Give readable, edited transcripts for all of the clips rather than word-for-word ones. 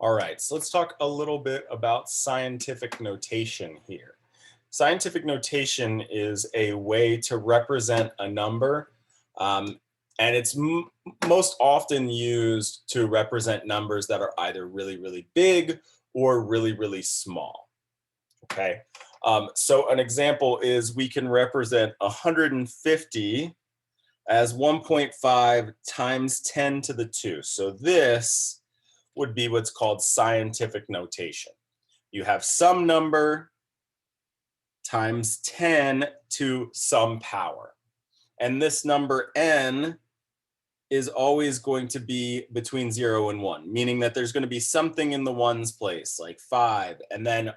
All right, so let's talk a little bit about scientific notation here. Scientific notation is a way to represent a number, um, and it's most often used to represent numbers that are either really, really big or really, really small. Okay, so an example is we can represent 150 as 1.5 times 10 to the 2. So this would be what's called scientific notation. You have some number times 10 to some power. And this number n is always going to be between 0 and 1, meaning that there's going to be something in the ones place, like 5, and then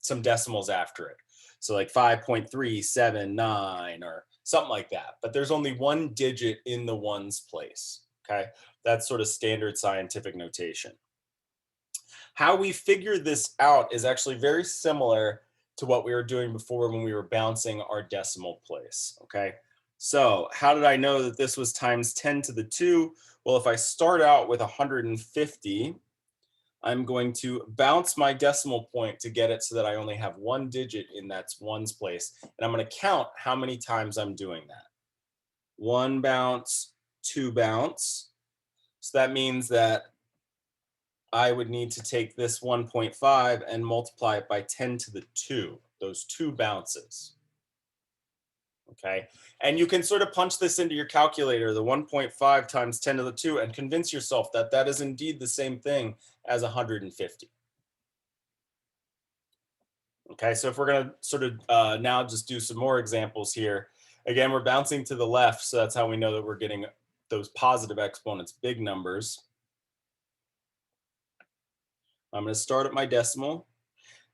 some decimals after it. So like 5.379 or something like that. But there's only one digit in the ones place. Okay, that's sort of standard scientific notation. How we figure this out is actually very similar to what we were doing before when we were bouncing our decimal place. Okay, so how did I know that this was times 10 to the 2? Well, if I start out with 150, I'm going to bounce my decimal point to get it so that I only have one digit in that ones place. And I'm going to count how many times I'm doing that. One bounce, two bounce. So that means that I would need to take this 1.5 and multiply it by 10 to the 2, those two bounces. Okay, and you can sort of punch this into your calculator, the 1.5 times 10 to the 2, and convince yourself that that is indeed the same thing as 150. Okay, so if we're going to sort of now just do some more examples here. Again, we're bouncing to the left, so that's how we know that we're getting those positive exponents, big numbers. I'm going to start at my decimal.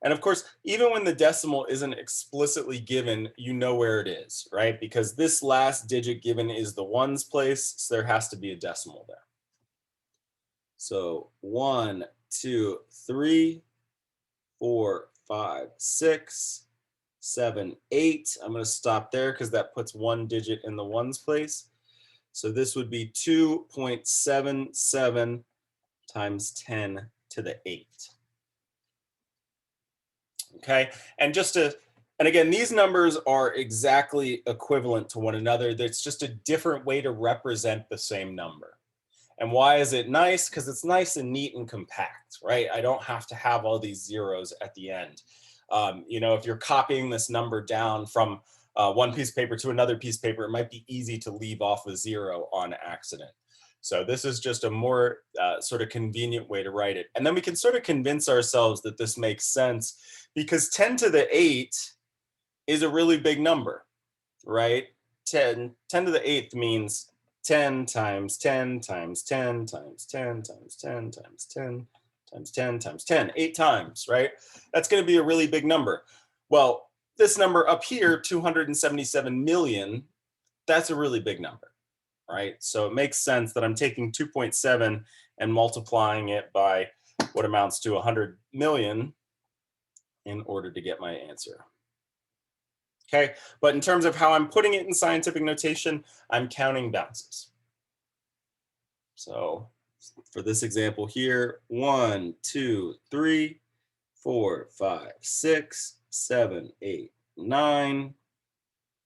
And of course, even when the decimal isn't explicitly given, you know where it is, right? Because this last digit given is the ones place, so there has to be a decimal there. So 1, 2, 3, 4, 5, 6, 7, 8. I'm going to stop there because that puts one digit in the ones place. So this would be 2.77 times 10 to the 8. Okay, and and again, these numbers are exactly equivalent to one another. It's just a different way to represent the same number. And why is it nice? Because it's nice and neat and compact, right? I don't have to have all these zeros at the end. If you're copying this number down from one piece of paper to another piece of paper, it might be easy to leave off a zero on accident. So this is just a more sort of convenient way to write it. And then we can sort of convince ourselves that this makes sense because 10 to the 8 is a really big number, right? 10 to the 8th means 10 times 10 times 10 times 10 times 10 times 10 times 10 times 10, 8 times, right? That's going to be a really big number. Well, this number up here, 277 million, that's a really big number, right? So it makes sense that I'm taking 2.7 and multiplying it by what amounts to 100 million in order to get my answer. Okay, but in terms of how I'm putting it in scientific notation, I'm counting bounces. So for this example here, 1, 2, 3, 4, 5, 6, 7, 8, 9,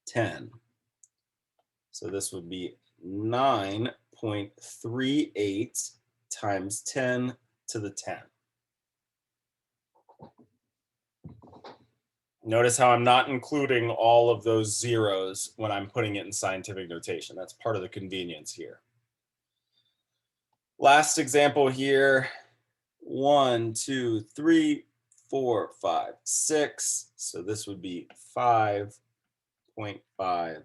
10. So this would be 9.38 times 10 to the 10. Notice how I'm not including all of those zeros when I'm putting it in scientific notation. That's part of the convenience here. Last example here, 1, 2, 3, 4, 5, 6. So this would be 5.5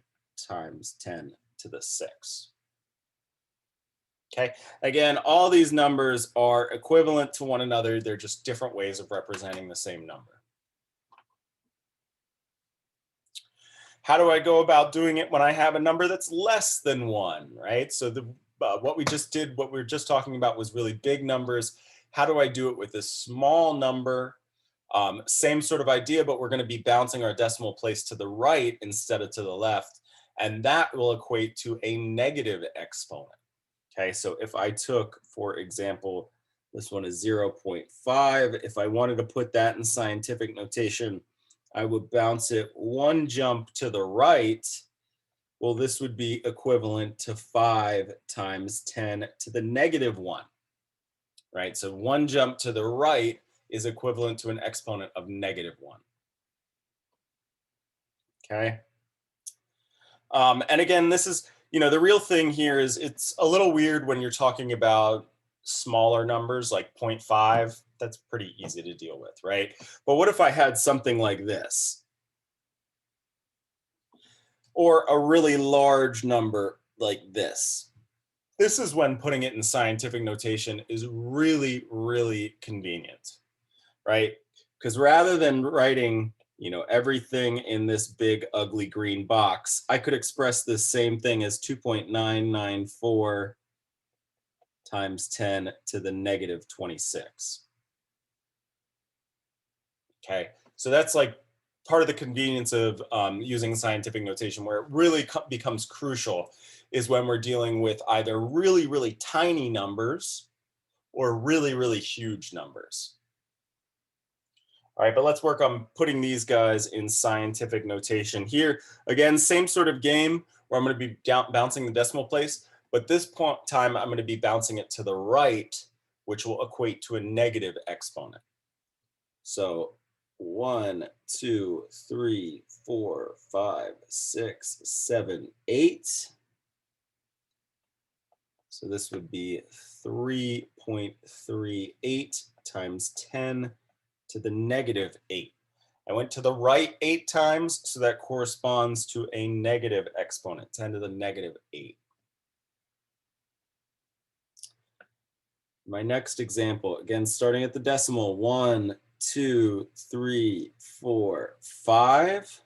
times 10 to the 6. Okay, again, all these numbers are equivalent to one another. They're just different ways of representing the same number. How do I go about doing it when I have a number that's less than 1, right? So what we were just talking about was really big numbers. How do I do it with this small number? Same sort of idea, but we're going to be bouncing our decimal place to the right instead of to the left. And that will equate to a negative exponent. Okay, so if I took, for example, This one is 0.5. If I wanted to put that in scientific notation, I would bounce it one jump to the right. Well, this would be equivalent to 5 times 10 to the negative 1, right? So one jump to the right is equivalent to an exponent of negative 1. Okay. And again, this is, the real thing here is it's a little weird when you're talking about smaller numbers like 0.5. That's pretty easy to deal with, right? But what if I had something like this? Or a really large number like this? This is when putting it in scientific notation is really, really convenient, right? Because rather than writing, everything in this big ugly green box, I could express this same thing as 2.994 times 10 to the negative 26. Okay, so that's like part of the convenience of using scientific notation. Where it really becomes crucial is when we're dealing with either really, really tiny numbers or really, really huge numbers. All right, but let's work on putting these guys in scientific notation. Here, again, same sort of game where I'm going to be bouncing the decimal place, but this time I'm going to be bouncing it to the right, which will equate to a negative exponent. So 1, 2, 3, 4, 5, 6, 7, 8. So this would be 3.38 times 10 to the negative 8. I went to the right 8 times, so that corresponds to a negative exponent, 10 to the negative 8. My next example, again, starting at the decimal, 1, 2, 3, 4, 5.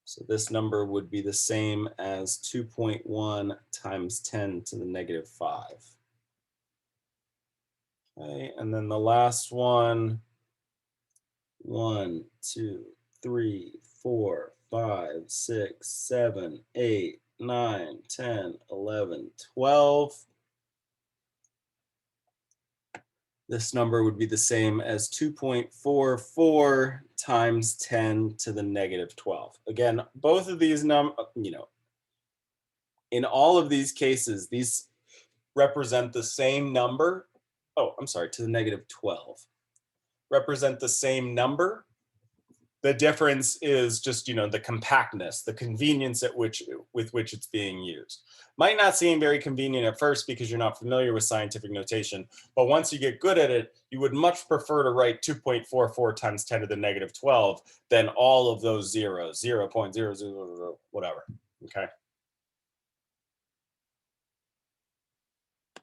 So this number would be the same as 2.1 times 10 to the negative 5. Okay, and then the last one, 1, 2, 3, 4, 5, 6, 7, 8, 9, 10, 11, 12. This number would be the same as 2.44 times 10 to the negative 12. Again, both of these in all of these cases, these represent the same number. Oh, I'm sorry, to the negative 12. Represent the same number. The difference is just, the compactness, the convenience with which it's being used. Might not seem very convenient at first because you're not familiar with scientific notation, but once you get good at it, you would much prefer to write 2.44 times 10 to the negative 12 than all of those zeros, 0.000, whatever, okay?